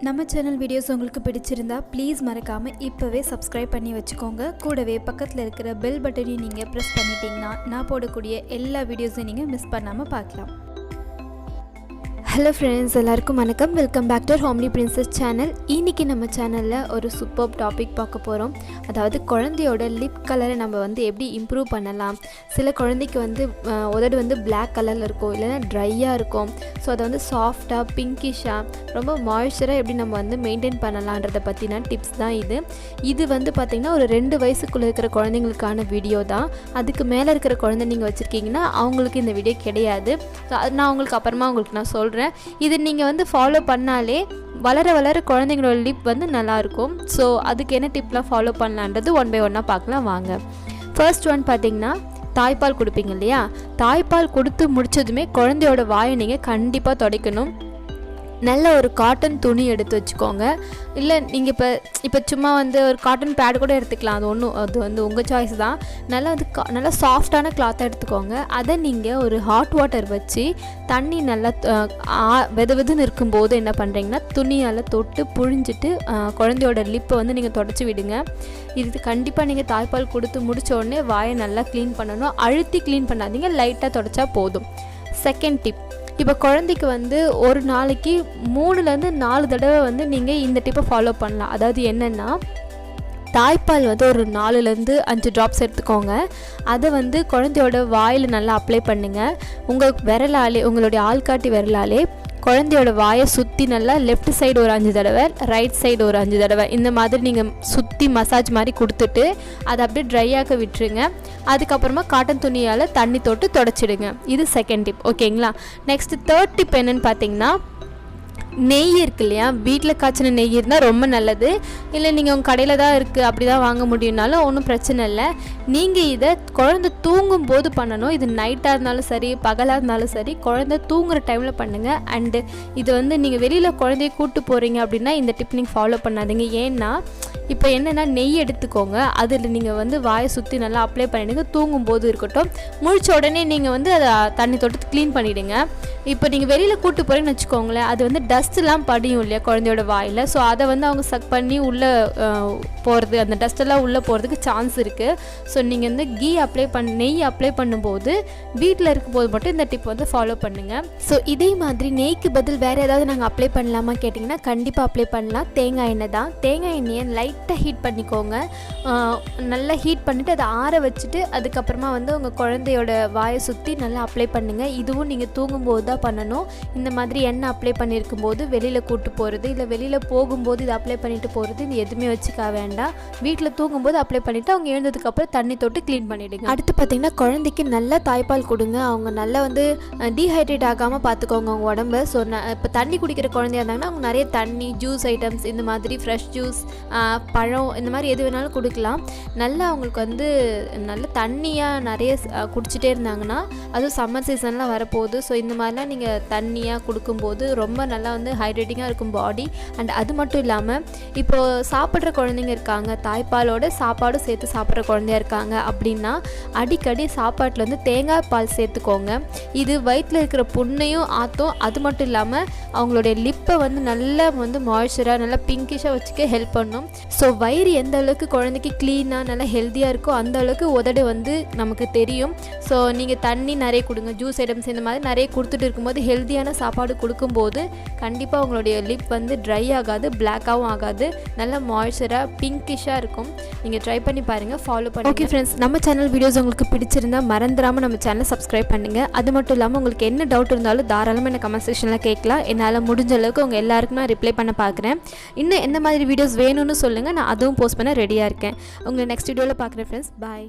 நம்ம channel videos உங்களுக்கு பிடிச்சிருந்தா ப்ளீஸ் மறக்காமல் இப்போவே சப்ஸ்கிரைப் பண்ணி வச்சுக்கோங்க. கூடவே பக்கத்தில் இருக்கிற பெல் பட்டனையும் நீங்கள் ப்ரெஸ் பண்ணிட்டீங்கன்னா நான் போடக்கூடிய எல்லா வீடியோஸையும் நீங்கள் மிஸ் பண்ணாமல் பார்க்கலாம். ஹலோ ஃப்ரெண்ட்ஸ், எல்லாருக்கும் வணக்கம். Welcome back to homely princess channel. இன்றைக்கி நம்ம சேனலில் ஒரு சூப்பர் டாபிக் பார்க்க போகிறோம். அதாவது குழந்தையோட லிப் கலரை நம்ம எப்படி இம்ப்ரூவ் பண்ணலாம். சில குழந்தைக்கு உதடு பிளாக் கலரில் இருக்கும், இல்லைன்னா ட்ரையாக இருக்கும். ஸோ அதை சாஃப்டாக பிங்கிஷாக ரொம்ப மாய்ஸ்சராக எப்படி நம்ம மெயின்டைன் பண்ணலான்றதை பற்றின டிப்ஸ் தான் இது பார்த்திங்கன்னா ஒரு 2 வயசுக்குள்ளே இருக்கிற குழந்தைங்களுக்கான வீடியோ தான். அதுக்கு மேலே இருக்கிற குழந்தை நீங்கள் வச்சுருக்கீங்கன்னா அவங்களுக்கு இந்த வீடியோ கிடையாது. ஸோ நான் உங்களுக்கு அப்புறமா நான் சொல்கிறேன். இது நீங்கள் ஃபாலோ பண்ணாலே வளர வளர குழந்தைங்களோட லிப் நல்லாயிருக்கும். ஸோ அதுக்கு என்ன டிப்லாம் ஃபாலோ பண்ணலான்றது ஒன் பை ஒன்னாக பார்க்கலாம் வாங்க. ஃபர்ஸ்ட் ஒன் பார்த்திங்கன்னா, தாய்ப்பால் கொடுப்பீங்க இல்லையா, தாய்ப்பால் கொடுத்து முடித்ததுமே குழந்தையோட வாயை நீங்கள் கண்டிப்பாக துடைக்கணும். நல்ல ஒரு காட்டன் துணி எடுத்து வச்சுக்கோங்க. இல்லை நீங்கள் இப்போ சும்மா ஒரு காட்டன் பேட் கூட எடுத்துக்கலாம். அது உங்கள் சாய்ஸ் தான். நல்லா சாஃப்டான கிளாத்தாக எடுத்துக்கோங்க. அதை நீங்கள் ஒரு ஹாட் வாட்டர் வச்சு தண்ணி நல்லா வெதுன்னு இருக்கும்போது என்ன பண்ணுறீங்கன்னா, துணியால் தொட்டு புழிஞ்சிட்டு குழந்தையோட லிப்பை நீங்கள் தொடச்சி விடுங்க. இது கண்டிப்பாக நீங்கள் தாய்ப்பால் கொடுத்து முடித்த உடனே வாயை நல்லா க்ளீன் பண்ணணும். அழுத்தி க்ளீன் பண்ணாதீங்க, லைட்டாக தொடச்சா போதும். செகண்ட் டிப், இப்போ குழந்தைக்கு ஒரு நாளைக்கு 3லேருந்து 4 தடவை நீங்கள் இந்த டிப்பை ஃபாலோ பண்ணலாம். அதாவது என்னென்னா, தாய்ப்பால் ஒரு 4லேருந்து 5 ட்ராப்ஸ் எடுத்துக்கோங்க. அதை குழந்தையோட வாயில் நல்லா அப்ளை பண்ணுங்கள். உங்களுடைய ஆள்காட்டி விரலாலே குழந்தையோட வாயை சுற்றி நல்லா லெஃப்ட் சைடு ஒரு 5 தடவை, ரைட் சைடு ஒரு 5 தடவை, இந்த மாதிரி நீங்கள் சுற்றி மசாஜ் மாதிரி கொடுத்துட்டு அதை அப்படியே ட்ரையாக விட்டுருங்க. அதுக்கப்புறமா காட்டன் துணியால் தண்ணி தொட்டு தொடச்சிடுங்க. இது செகண்ட் டிப், ஓகேங்களா. நெக்ஸ்ட்டு தேர்ட் டிப் என்னென்னு பார்த்தீங்கன்னா, நெய் இருக்கு இல்லையா, வீட்டில் காய்ச்சின நெய் இருந்தால் ரொம்ப நல்லது. இல்லை நீங்கள் உங்கள் கடையில் தான் இருக்குது, அப்படி தான் வாங்க முடியும்னாலும் ஒன்றும் பிரச்சனை இல்லை. நீங்கள் இதை குழந்தை தூங்கும் போது பண்ணணும். இது நைட்டாக இருந்தாலும் சரி, பகலாக இருந்தாலும் சரி, குழந்தை தூங்குகிற டைமில் பண்ணுங்கள். அண்டு இது நீங்கள் வெளியில் குழந்தைய கூப்பிட்டு போகிறீங்க அப்படின்னா இந்த டிப் நீங்கள் ஃபாலோ பண்ணாதீங்க. ஏன்னா இப்போ என்னென்னா, நெய் எடுத்துக்கோங்க, அதில் நீங்கள் வாயை சுற்றி நல்லா அப்ளை பண்ணிவிடுங்க. தூங்கும்போது இருக்கட்டும், முழிச்ச உடனே நீங்கள் அதை தண்ணி தொட்டு க்ளீன் பண்ணிவிடுங்க. இப்போ நீங்கள் வெளியில் கூப்பிட்டு போகிறேன்னு வச்சுக்கோங்களேன், அது டஸ்ட்லாம் படியும் இல்லையா குழந்தையோட வாயில். ஸோ அதை அவங்க சக் பண்ணி உள்ளே போகிறது, அந்த டஸ்ட்டெல்லாம் உள்ளே போகிறதுக்கு சான்ஸ் இருக்குது. ஸோ நீங்கள் நெய் அப்ளை பண்ணும்போது வீட்டில் இருக்கும்போது மட்டும் இந்த டிப் ஃபாலோ பண்ணுங்கள். ஸோ இதே மாதிரி நெய்க்கு பதில் வேறு ஏதாவது நாங்கள் அப்ளை பண்ணலாமா கேட்டிங்கன்னா கண்டிப்பாக அப்ளை பண்ணலாம். தேங்காய் எண்ணெய் தான். தேங்காய் எண்ணெயை லைட்டாக ஹீட் பண்ணிக்கோங்க. நல்லா ஹீட் பண்ணிவிட்டு அதை ஆற வச்சுட்டு அதுக்கப்புறமா உங்கள் குழந்தையோட வாயை சுற்றி நல்லா அப்ளை பண்ணுங்கள். இதுவும் நீங்கள் தூங்கும்போது தான் பண்ணணும். இந்த மாதிரி எண்ணெய் அப்ளை பண்ணியிருக்கும் போது வெளியில் கூட்டு போகிறது, இல்லை வெளியில் போகும்போது இதை அப்ளை பண்ணிட்டு போகிறது, இது எதுவுமே வச்சுக்க வேண்டாம். வீட்டில் தூங்கும்போது அப்ளை பண்ணிவிட்டு அவங்க எழுந்ததுக்கப்புறம் தண்ணி தொட்டு க்ளீன் பண்ணிவிடுங்க. அடுத்து பார்த்திங்கன்னா, குழந்தைக்கு நல்லா தாய்ப்பால் கொடுங்க. அவங்க நல்லா டீஹைட்ரேட் ஆகாமல் பார்த்துக்கோங்க அவங்க உடம்பு. ஸோ இப்போ தண்ணி குடிக்கிற குழந்தையா இருந்தாங்கன்னா அவங்க நிறைய தண்ணி, ஜூஸ் ஐட்டம்ஸ், இந்த மாதிரி ஃப்ரெஷ் ஜூஸ், பழம், இந்த மாதிரி எது வேணாலும் கொடுக்கலாம். நல்லா அவங்களுக்கு நல்ல தண்ணியாக நிறைய குடிச்சிட்டே இருந்தாங்கன்னா, அதுவும் சம்மர் சீசன்லாம் வரப்போகுது. ஸோ இந்த மாதிரிலாம் நீங்கள் தண்ணியாக கொடுக்கும்போது ரொம்ப நல்லா ஹைட்ரேட்டிங்காக இருக்கும் பாடி. அண்ட் அது மட்டும் இல்லாமல், இப்போது சாப்பிட்ற குழந்தைங்க இருக்காங்க, தாய்ப்பாலோட சாப்பாடும் சேர்த்து சாப்பிட்ற குழந்தையா இருக்காங்க அப்படின்னா அடிக்கடி சாப்பாட்டில் தேங்காய் பால் சேர்த்துக்கோங்க. இது வயிற்றில் இருக்கிற புண்ணையும் ஆற்றும். அது மட்டும் இல்லாமல் அவங்களுடைய லிப்பை நல்லா மாய்ஸ்சராக நல்லா பிங்கிஷாக வச்சுக்க ஹெல்ப் பண்ணும். ஸோ வயிறு எந்த அளவுக்கு குழந்தைக்கு க்ளீனாக நல்லா ஹெல்த்தியாக இருக்கோ அந்த அளவுக்கு உதடு நமக்கு தெரியும். ஸோ நீங்கள் தண்ணி நிறைய கொடுங்க, ஜூஸ் ஐட்டம்ஸ் இந்த மாதிரி நிறைய கொடுத்துட்டு இருக்கும்போது ஹெல்த்தியான சாப்பாடு கொடுக்கும்போது கண்டிப்பாக உங்களுடைய லிப் ட்ரை ஆகாது, பிளாக்காகவும் ஆகாது, நல்ல மாய்ஸ்சராக பிங்கிஷாக இருக்கும். நீங்கள் ட்ரை பண்ணி பாருங்கள், ஃபாலோ பண்ணி. ஓகே ஃப்ரெண்ட்ஸ், நம்ம சேனல் வீடியோஸ் உங்களுக்கு பிடிச்சிருந்தால் மறந்துடாமல் நம்ம சேனலை சப்ஸ்கிரைப் பண்ணுங்கள். அது மட்டும் இல்லாமல் உங்களுக்கு என்ன டவுட் இருந்தாலும் தாராளமாக என்ன கமெண்ட் செக்ஷனில் கேட்கலாம். என்னால் முடிஞ்ச அளவுக்கு உங்கள் எல்லாருக்கும் நான் ரிப்ளை பண்ண பார்க்குறேன். இன்னும் எந்த மாதிரி வீடியோஸ் வேணும்னு சொல்லுங்கள், நான் அதுவும் போஸ்ட் பண்ண ரெடியாக இருக்கேன். உங்களை நெக்ஸ்ட் வீடியோவில் பார்க்குறேன் ஃப்ரெண்ட்ஸ். பாய்.